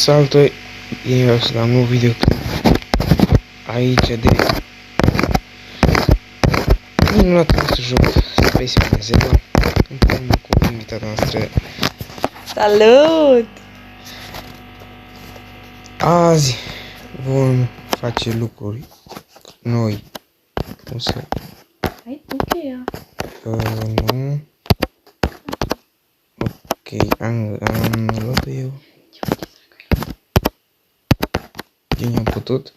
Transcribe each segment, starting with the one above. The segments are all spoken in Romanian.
Salutări, eu sunt la un nou videoclip aici de minunatul nostru joc Space Zero împreună cu invitata noastră. Salut! Azi vom face lucruri noi. Cum să... Ai tu cheia? Nu. Ok, am luat-o eu. Eu n-am putut.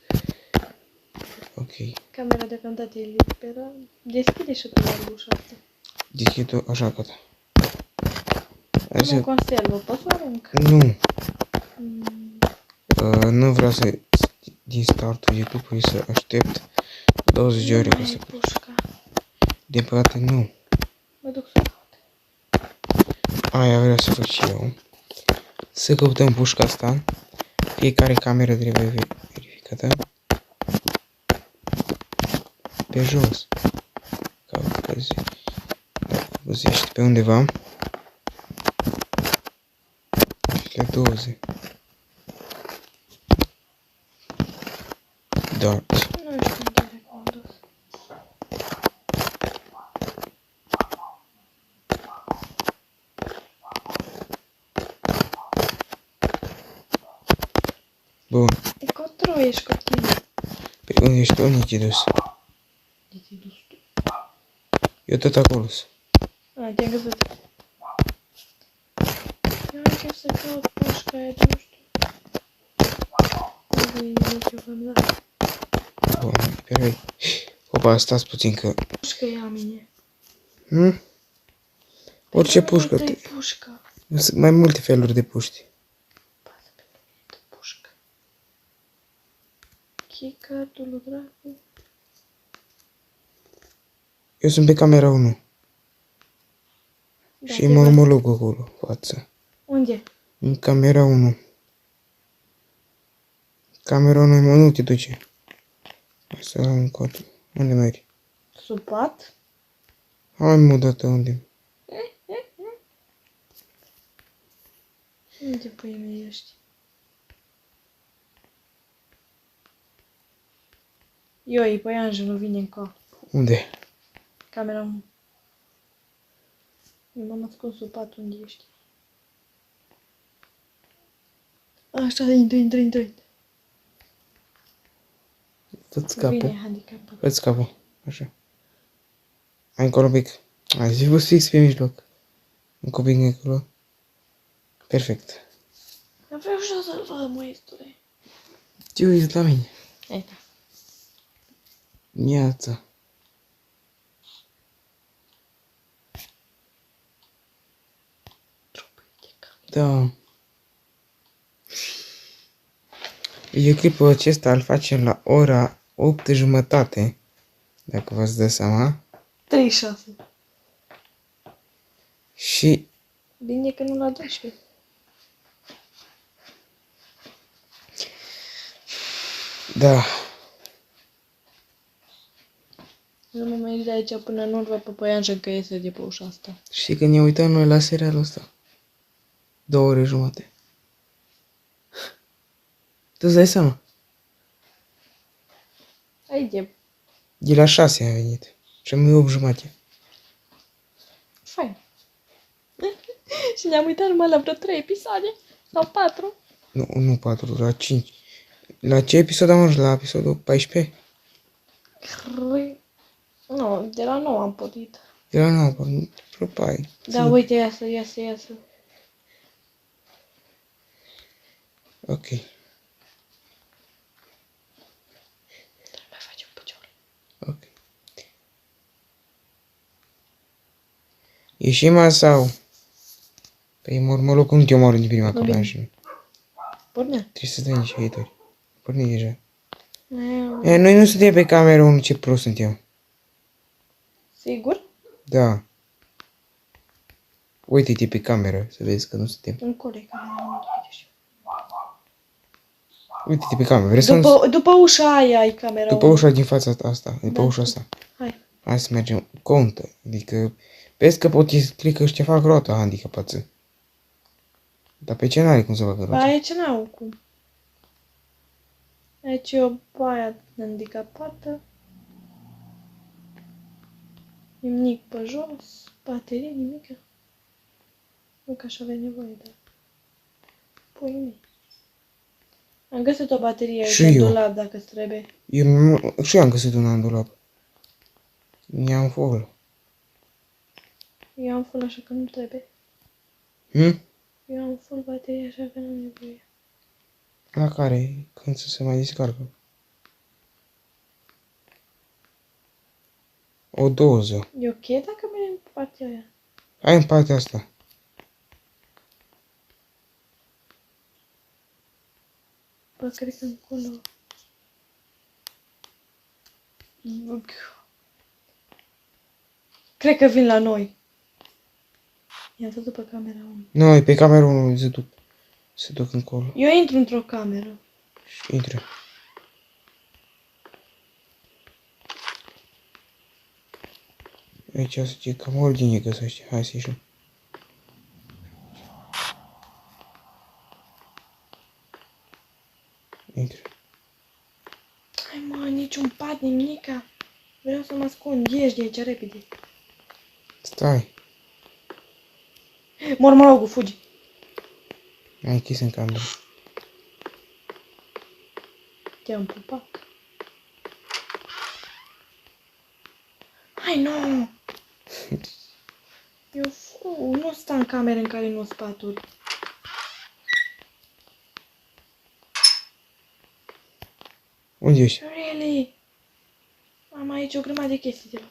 Ok. Camera deocamdată e liberă. Deschide și tu la ușa asta. Deschid-o așa, gata. Nu conservă, poți să o arunc? Nu. Nu vreau să din startul YouTube-ului să aștept 20 de ore ca să... pușca. De păcate nu. Mă duc să caut. Aia vreau să fac și eu. Să căutăm pușca asta. Fiecare cameră trebuie verificată. Pe jos. Dacă găsești pe undeva. La 20. Dart. Nu știu unde m-am dus. Bun. Încotro ești cu tine. Pe unde ești tu? Unde te-ai dus? De te-ai dus tu? Eu tot acolo sunt. A, te-am găsit. Eu încep să caut pușca aia, nu știu. Unde e ceva, da. Bun, perfect. Opa, stați puțin că... Pușca e a mine. Orice pușcă. Dă-i pușca. Sunt mai multe feluri de puști. Pasă pe mine de pușcă. Keycard-ul lui dracu. Eu sunt pe camera 1. Da, Și mormologul acolo, față. Unde? În camera 1. Camera 1 nu te duce. Hai să am un cod. Unde mergi? Sub pat? Hai mă, dată unde? Unde pui mei ești? Ioi, păi Angelo vine încă. Unde? Camera 1. Eu m-am ascuns sub pat, unde ești? Așa, intră. Fă-ți capul. Vine handicapat. Fă-ți capul. Așa. Hai încolo un pic. Hai zi văd fix pe mijloc. Încă un pic acolo. Perfect. Eu vreau și eu să-l văd, măiestule. Ce uiți la mine? Hai, da. Miața. Da. Videoclipul acesta îl facem la ora 8:30. Dacă v-ați dat seama. 36. Și Bine că nu la 12. da. Nu mă mai de aici până nu-l văd pe Păianjen că iese de pe ușa asta. Știi că ne uităm noi la serialul ăsta. 2 ore jumate. Tu-ți dai seama? Haide, De la 6 a venit. Și am 8:30. fain. Și ne-am uitat numai la vreo 3 episoade. Sau 4. Nu 4, la 5. La ce episod am ajuns? La episodul 14? Nu, de la 9 am pornit. De la 9, propai. Da, uite, iasă. Ok. Mai facem picior. Ok. Ieșim sau? Păi mormolul cum te omoară din prima bine. cameră și Pornea. trebuie să dai niște hater. Porni deja. Noi nu suntem pe camera 1, ce prost suntem. Sigur? Da. Uite-te pe cameră să vezi că nu suntem. Încolo e Uite-te pe cameră. Vrei să nu... după ușa aia ai camera. După ușa din fața asta. După ușa asta. Hai să mergem. Contă. Adică... Vezi că pot scrie că ăștia fac roata handicapață. Dar pe ce n-are cum să facă roata? Aici n-au cum. Aici e o baie handicapată. Nimic pe jos. Baterie, nimic. Nu că aș avea nevoie, dar... Pui nimic. Am găsit o baterie Și pe eu. dulap dacă îți trebuie. Și eu am găsit una în dulap. I-am full. Eu am full așa că nu trebuie. Eu am full baterie așa că nu am nevoie. La care? Când să se mai descarcă? O doză. E ok dacă mergem pe partea aia? Hai în partea asta. Bă, cred că încolo... Cred că vin la noi. I-am văzut pe camera 1. Noi, pe camera 1 se duc încolo. Eu intru într-o cameră. Și intră. Aici o să fie cam ordine găsește. Hai să ieșim. Intră. Hai mă, niciun pat, nimica. Vreau să mă ascund. Ieși de aici, repede. Stai. Mormologul, fugi. Ai închis în cameră. Te-am pupat. Hai, nu! Eu nu stau în camere în care nu sunt paturi. Unde ești? Really? Am aici o grămadă de chestii de la...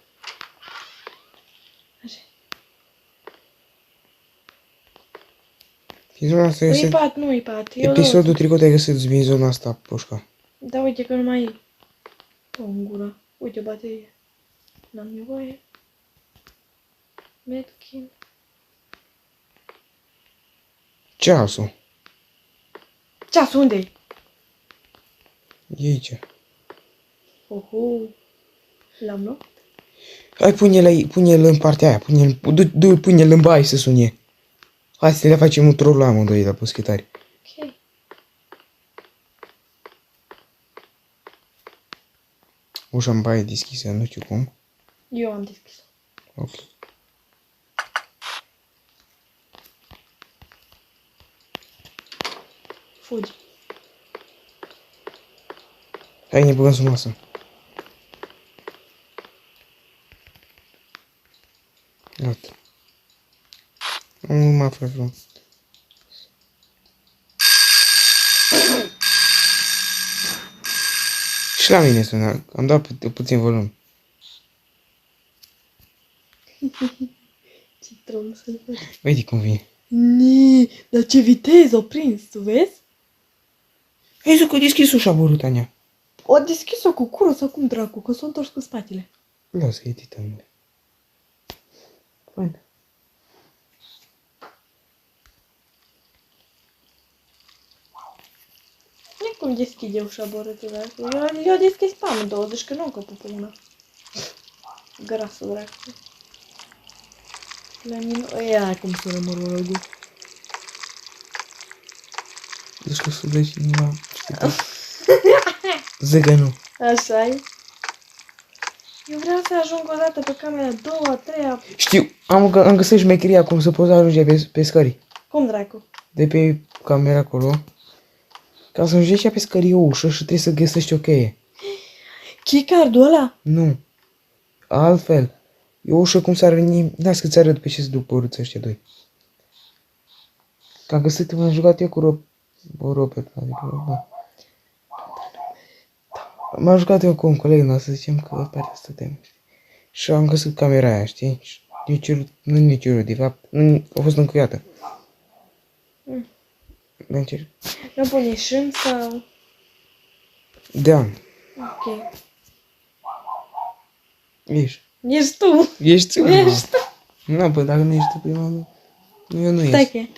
Așa. Din zona asta Nu-i este... pat, nu-i pat. Eu Episodul trecut ai găsit din zona asta, pușca. Da, uite că nu mai e. O, în gură. Uite o baterie. N-am nevoie. Medkin. Ceasul. Ceasul unde-i? E aici. Oho. L-am luat? Hai, pune-l în partea aia. Pune-l în baie să sune. Hai să le facem un troll la amândoi la poschetari. Ok. Ușa în baie deschisă, nu știu cum. Eu am deschis-o. Ok. Fugi. Hai, ne băgăm sub masă. Gata. Nu mă află vreun. Și la mine sună. Am dat puțin volum. Ce troll să-l faci. Uite cum vine. Nee, dar ce viteză o prins, tu vezi? Hai să că deschis ușa, bă, Tania. O deschis-o cu cură sau cum dracu, că s-o întors cu spatele. Lasă, e titanule. Fain. E cum deschide ușa borătul dracu. Eu deschis pe amândouă, deci că nu încăpă pe una. Grasul dracu. La mine... Ia cum sună mormologul. Deci că să dai cineva. Zăgănu. Așa e. Eu vreau să ajung o dată pe camera a doua, a treia. Știu, am găsit șmecheria cum să poți ajunge pe scări. Cum dracu? De pe camera acolo. Ca să ajungi pe scări o ușă și trebuie să găsești o cheie. Keycard-ul ăla? Nu. Altfel. E o ușă cum s-ar veni. Las că ți arăt pe ce se duc păruță ăștia doi. Că am găsit, m-am jucat eu cu Robert. Adică, da. M-am jucat eu cu un coleg nostru, să zicem că pe asta stăteam. Și am găsit camera aia, știi? Nu ne cerut, de fapt, a fost încuiată. Le-am cerut. Nu pun ieșim sau... Da, Ok. ești. Ești tu! Ești tu? Ești tu! Nu, bă, dacă nu ești tu prima dată. Nu, eu nu Stai ești. că e.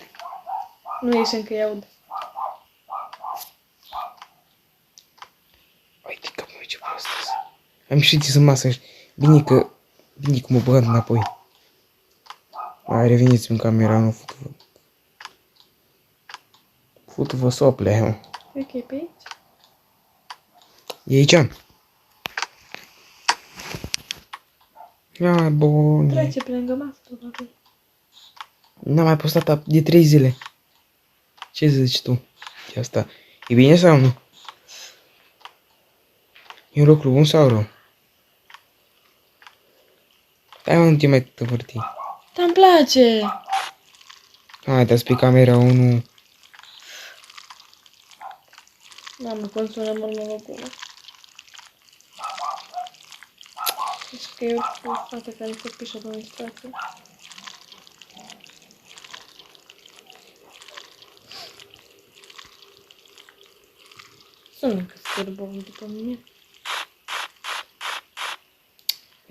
Nu ești încă, i-aud. Uite că mă ce prost. Am ieșit să masă. Bine că mă băgat înapoi. Hai, reveniți în camera, nu futu-vă. Futu-vă sople, mă. Cred că e pe aici. E aici. Ia, bun. Trece pe lângă masă, probabil. N-am mai postat de 3 zile. Ce zici tu de asta? E bine sau nu? E un lucru bun sau rău? Hai un timp mai te vârti. Dar-mi place. Hai, dați pe camera 1. Mamă, cum sună monologul. Deci că e o fată care se pișă pe menstruație. Sună că scârbă după mine.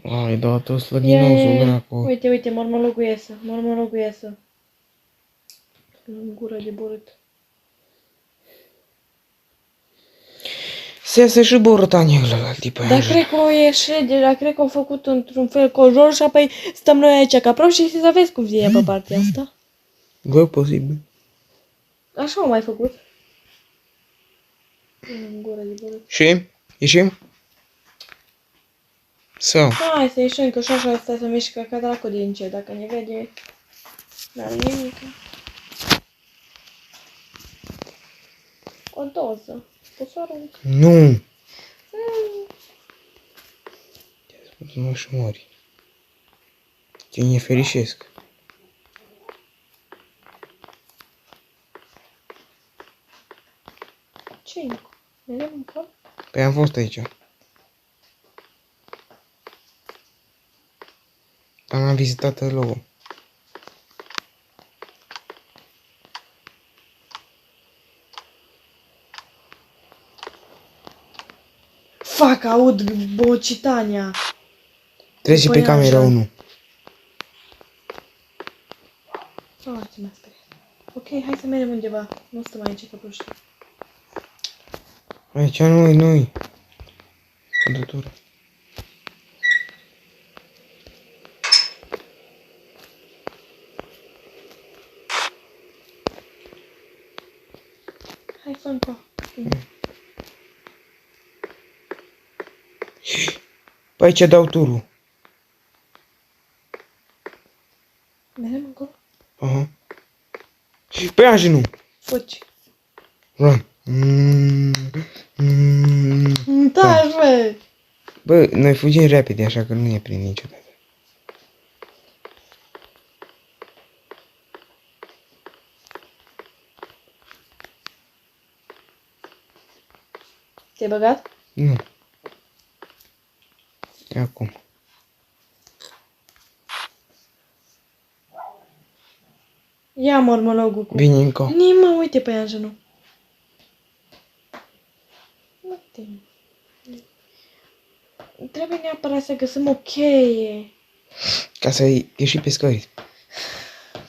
Ai dat o slăginosul dracu. Uite, uite, mormologul iesă. Mormologul iesă. În gură de borât. Se iasă și borotania ăla tipă. Dar cred că o ieșe, dar cred că au făcut într-un fel cojor și apoi stăm noi aici ca proști și să vezi cum e pe partea asta. Bă, posibil. Așa au mai făcut. În gură de borât. Și? Ieșim? Sau? Hai să ieșim, că și așa asta se mișcă ca dracu din ce, dacă ne vede, n-are nimic. O doză. Poți să arunc. Nu! Nu mă și mori. Te neferișesc. Ce-i? Mereu mâncăm? Păi am fost aici. Am vizitat logo. Fac, aud bocitania. Trece pe Păi camera așa. 1. Oh, ce m-a speriat. Ok, hai să mergem undeva. Nu stăm aici ca proști. Aici nu-i. Conductură. Hai, fă încă. Păi aici dau turul. Mergem încolo? Aha. Păi așa nu. Fugi. Run. Da, bă! Bă, noi fugim repede, așa că nu ne prind niciodată. Te-ai băgat? Nu. E acum. Ia mormologul cu... Vine încă. Nima, uite pe Angenu. Uite. Trebuie neapărat să găsim o cheie. Ca să ieși pe scări.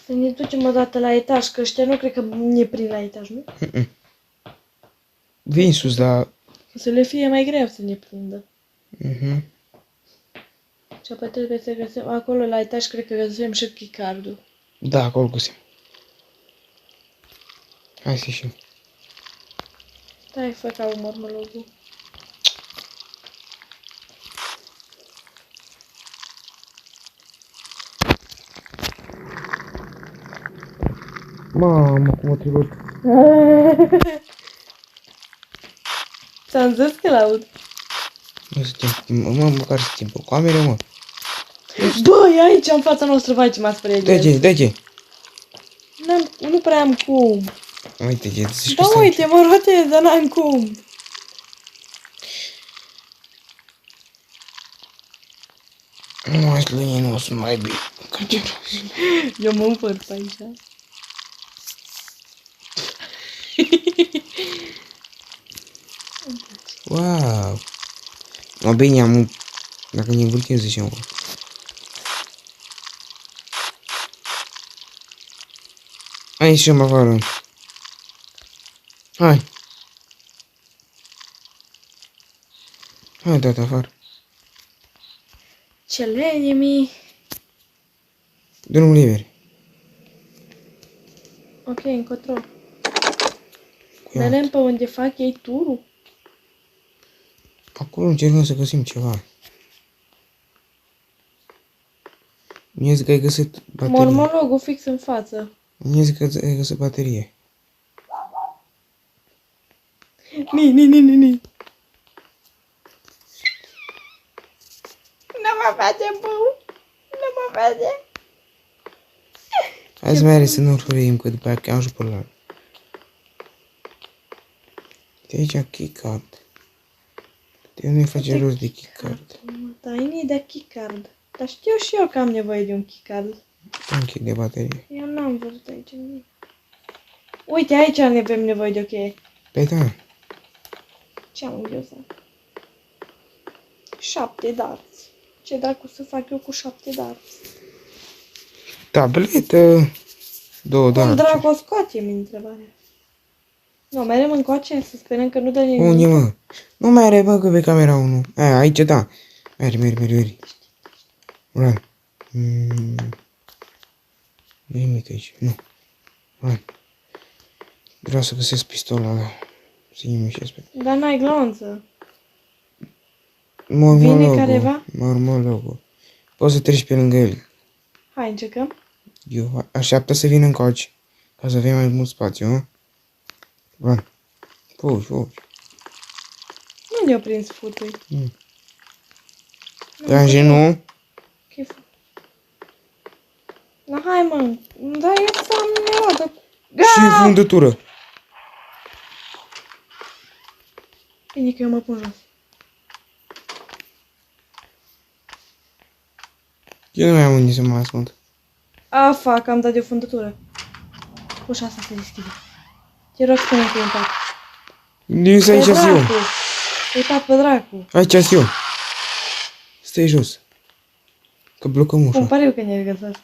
Să ne ducem o dată la etaj, că ăștia nu cred că ne prind la etaj, nu? Vin sus, dar... O să le fie mai greu să ne prindă. Mhm. Și apoi trebuie să găsim, acolo la etaj cred că găsim și chicardul. Da, acolo găsim. Hai să ieșim. Stai, fă ca un mormologul. Mamă, cum o trebuie. Ți-am zis că l-aud. Nu suntem... Mă, măcar suntem pe cameră, mă. Bă, e aici în fața noastră, vai ce m-a speriat. De ce? Nu prea am cum. Uite, ce zici Da, că uite, mă rotez, dar n-am cum. nu mai slănie, nu o să mai bine. Eu mă înfăr pe aici. Wow. Mă, bine, am... Dacă ne învârtim, zicem, bă. Hai, ieșim afară. Hai. Hai, dat afară. Ce lenimi. Drum liber. Ok, încotro. Cu ea. Merem pe unde fac ei turul. Acolo încercăm să găsim ceva. Mie zic că ai găsit baterie. Mormologul fix în față. Mie zic că ai găsit baterie. Ni. Nu mă face, bău. Nu mă face. Hai să mai să nu urmărim, că după aia am jucat pe la. De aici keycard. De nu-i face rost de keycard. Dar e de keycard. Dar știu și eu că am nevoie de un keycard. Închid de baterie. Eu n-am văzut aici nimic. Uite, aici avem nevoie de o cheie. Păi da. Ce am eu să... 7 darți. Ce dracu să fac eu cu 7 darți? Tabletă. 2 Cum darți. dracu o scoatem, întrebarea. Nu, merem încoace, să sperăm că nu dă nimic. Unde, mă? Nu mai are, bă, că pe camera 1. Aici, da. Mergi. Run. Nimic aici, nu. Run. Vreau să găsesc pistola ăla. Să nimișesc pe... Dar n-ai glonță. Mormologul. Vine careva? Mormologul. Poți să treci pe lângă el. Hai, încercăm. Eu așteaptă să vină încoace. Ca să avem mai mult spațiu, hă? Run. Fugi. Nu ne-o prins futui. Ganje, nu? Ce-i fă? Na, hai, mă. Da, eu să am neodă. Și fundătură. Bine că eu mă pun jos. Eu nu mai am unde să mă ascund. A, fac, am dat de o fundătură. Ușa asta se deschide. Te rog, spune că e în pat. Eu să aici eu. E pat pe dracu. Aici eu. Stai jos. Că blocăm ușa. Cum pare eu că ne găsesc.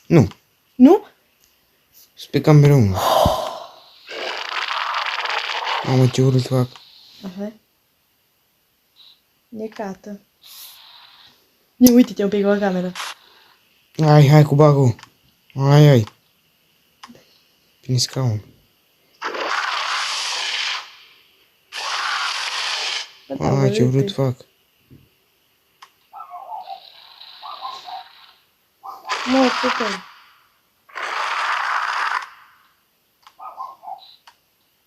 Nu. Nu? Sunt pe camera 1. Mamă, ce urât fac. Așa. Necată. Ne uite-te un pic la cameră. Hai cu bagul. Hai. Prin scaun. Ai, ce urât fac. Mă, ce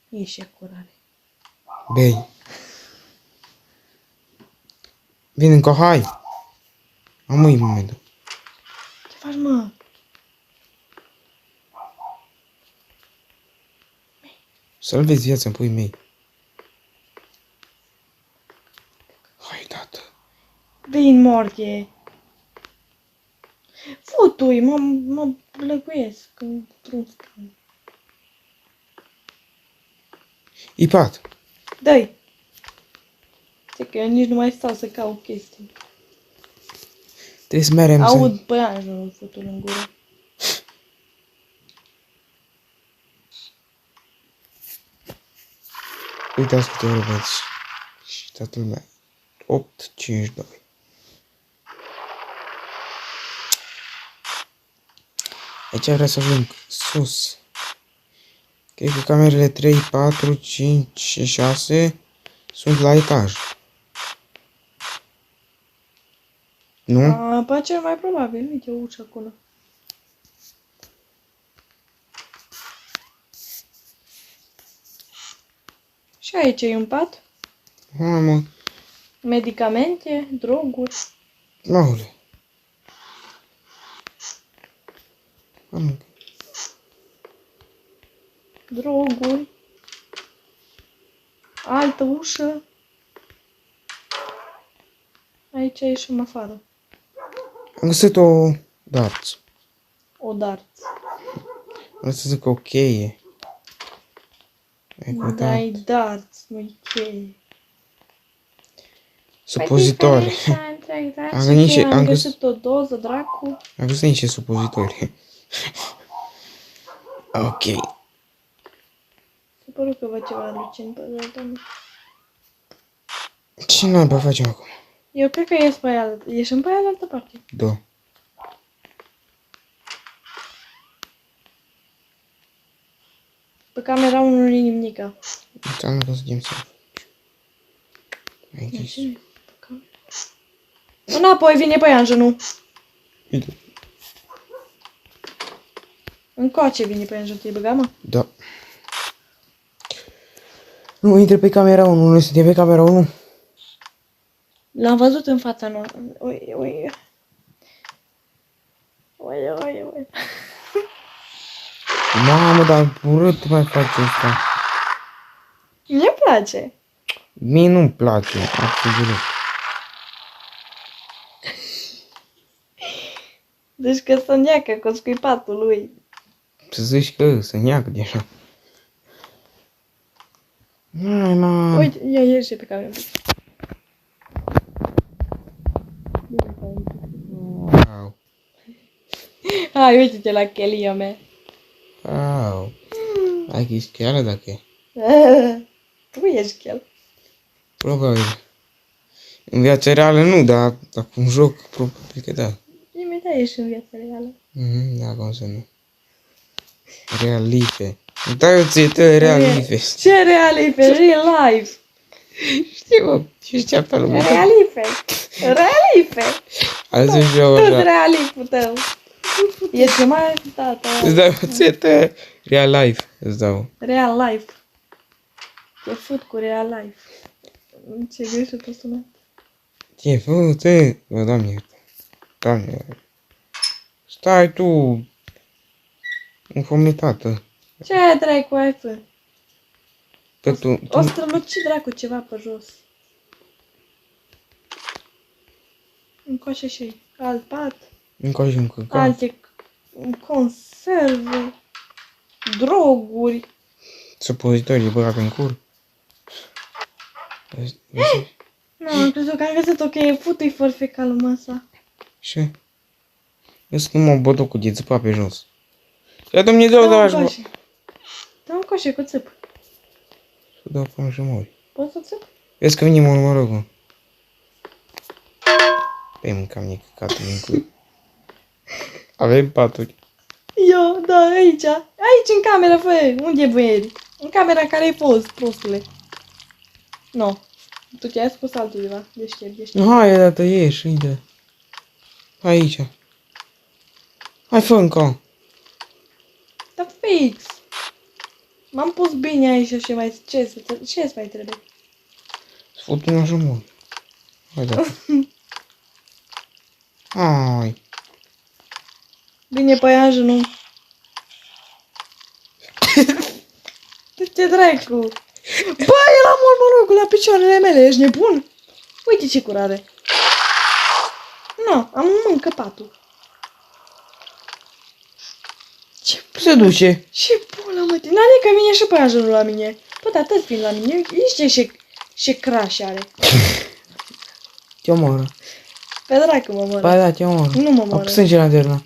Ieși curare. Bei. Vin încă, hai. Am uit momentul. Ce faci, mă? Salvezi viața în puii mei. Hai, tată. Vin morție. Futui, mă blăguiesc într-un scaun. E pat. Dă-i. Știi că eu nici nu mai stau să caut chestii. Trebuie să merem Aud păianjenul futul în gură. Uitați câte ore veți. Și toată lumea. 8:52. Aici vreau să ajung sus. Cred că camerele 3, 4, 5 și 6 sunt la etaj. Nu? Păi cel mai probabil, uite o ușă acolo. Și aici e un pat. Hai, mă. Medicamente, droguri. Laule. Droguri. Altă ușă. Aici ieșim afară. Am găsit o darts. O darț. Vreau să zic o cheie. Dai darț, nu-i cheie. Supozitori. Am găsit o doză, dracu. Am găsit niște supozitori. Ok. Se pare că văd ceva lucin pe altă. Ce naiba facem acum? Eu cred că ies pe aia, ieșim pe aia de altă parte. Da. Pe camera 1 nu e nimica. Înseamnă că suntem safe. închis. Înapoi vine păianjenul. Uite. Încoace vine păianjenul, te-ai băgat, mă? Da. Nu, intre pe camera 1, noi suntem pe camera 1. L-am văzut în fața noastră. Ui. Mamă, dar urât mai face asta. Mi-e place. Mie nu-mi place, absolut. Deci că să neacă cu scuipatul lui. Să zici că să neacă deja. Hai, mă. Uite, ia ieși pe cameră. Au. Hai, uite-te la chelia mea. Au. Hai că e chiar dacă e. Tu ești chel. Probabil. În viața reală nu, dar dacă un joc, probabil că da. Imediat ești în viața reală. Da, cum să nu. Realife. Dai o ție realife. Ce realife? Real life. Știi, mă, ești pe lumea. Realife. Realife. Azi și eu Tu-ți așa. realiful tău. Ești mai tata. Îți dau o ție real life. Îți dau. Real life. Te fut cu real life. Ce greșit a sunat. Ce fute? Bă, Doamne, iartă. Doamne, iartă. Stai tu. Înfometată. Ce dracu ai fă? Că tu... O străluci dracu ceva pe jos. Încoace și alt pat. Încoace un căcat. Alte conserve. Droguri. Supozitorii băgat în cur. Nu, am crezut că am găsit o cheie. Futu-i forfeca lui masa. Ce? Eu sunt numai bătocul de țăpa pe jos. Ia Dumnezeu, Dă-mi da, încoace. Dă-mi încoace cu țâp. să dau până și mori. Poți să țâp? Vezi că vine mormărogul. Păi mâncam nici căcatul din cur. Avem paturi. Eu, da, aici. Aici, în cameră, fă. Unde e băieri? În camera în care ai fost, prostule. Nu. Tu te-ai spus altundeva. Deștept. Hai, dată, ieși, uite. Hai aici. Hai, fă încă. Da, fix. M-am pus bine aici și mai... Ce-ți mai trebuie? Sfut un așa mult. Hai, dată. Hai. Bine, păianjenul. Du-te dracu. Bă, era mormorogul la picioarele mele, ești nebun? Uite ce curare. Nu, am mâncă patul. Ce Se duce. Ce pula, mă, n-are că vine și păianjenul la mine. Bă, dar toți vin la mine. Ești ce crash are. Te omoară. Pe dracu mă moară. Ba da, te omoară. Nu mă moară. Apă sânge la derna.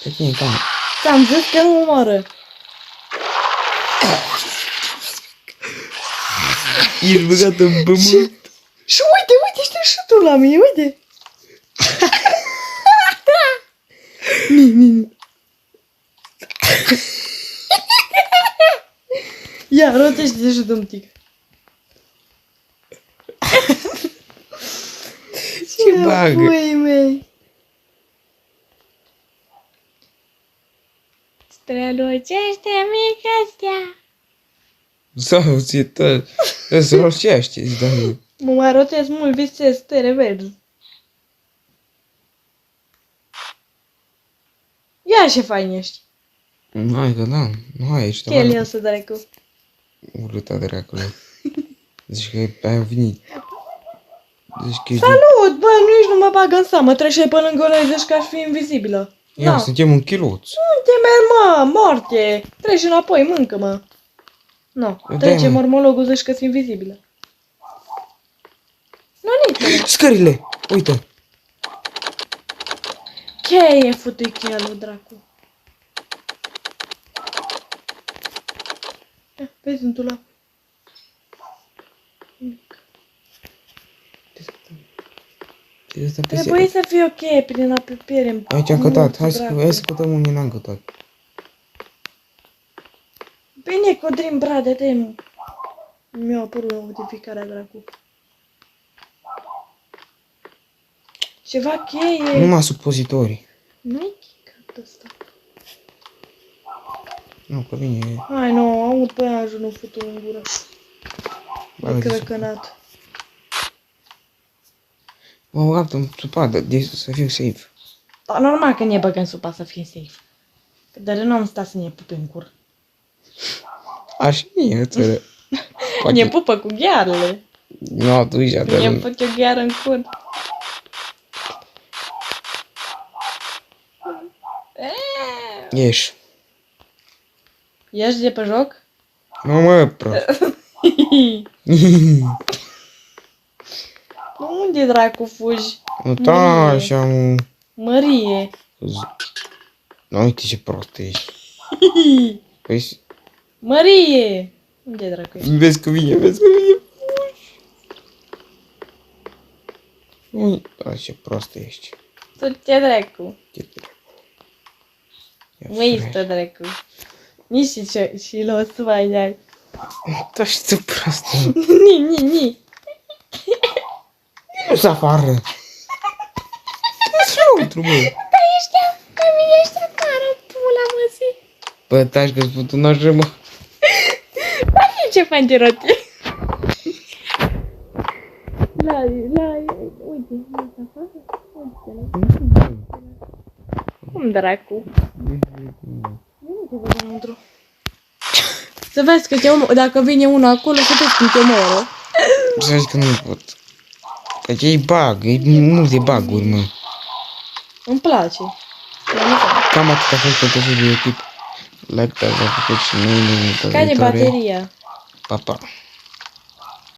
Pe tine, cam. Ți-am zis că nu mă moară. Ești băgat în pământ. Și uite, știi și tu la mine, uite. Mi. Ia, rotește-te și dă-mi tic. Ce bagă? Pui mei. Strălucește mică stea. Sau ție tă. Să roșește, da. Mă mai rotez mult, visez stere verzi. Ia ce fain ești. Hai că da. Hai, ești Ce el să dracu. urâta dracului. Zici că ai venit. Zici că ești... Salut, bă, nu ești, nu mă bagă în seamă. Trece pe lângă noi, zici că aș fi invizibilă. Ia, Da. suntem un chiluț. Unde merg, mă? Morte. Treci înapoi, mâncă-mă. Nu, trece mă. mormologul, zici că-s invizibilă. Nu, nici. Scările! Uite! Cheie, futui cheia lui dracu. Ia, vezi în dulap. Trebuie să fie ok prin apropiere. Aici am cătat. Hai să cătăm unde n-am cătat. Bine, Codrin, brade, te Mi-a apărut notificarea, dracu. Ceva cheie. Numai supozitorii. Nu-i chicat ăsta. Nu, că vine... Hai, nu, aud pe aia nu futu în gură. E Bagă-te crăcănat. Mă raptă în supadă, să fiu safe. Dar normal că ne băgăm supa să fie safe. Că de nu am stat să ne pupe în cur. Așa e, țără. Ne pupă cu ghearele. Nu, tu ești Ne atât. put eu gheară în cur. Ieși. Ieși de pe joc? Nu mă, prost. Unde dracu fugi? Nu, da, așa, mă. Mărie. Nu, uite ce prost ești. Păi, Mărie! Unde dracu ești? vezi că vine, vezi că vine. Nu, da, ce prost ești. Tu ce dracu? Ce dracu. Ia Măi, frate. stă dracu. Nici și l-o să mai dai. Da, și tu prost. Ni. Nu-s afară. Ce outru, bă? Că mine ești afară, pula măsii. Bă, taci că-ți putut n-așa, mă. Ce faci de rote? Uite, ești afară? Uite. Cum dracu? Nu te văd înăuntru. Să vezi că dacă vine unul acolo, să vezi cum te omoră. Să zici că nu pot. Că e bug, e multe bug-uri, mă. Îmi place. Cam atât a fost pentru video clip. Like, dacă v-a plăcut și mâine. Care bateria? Pa, pa.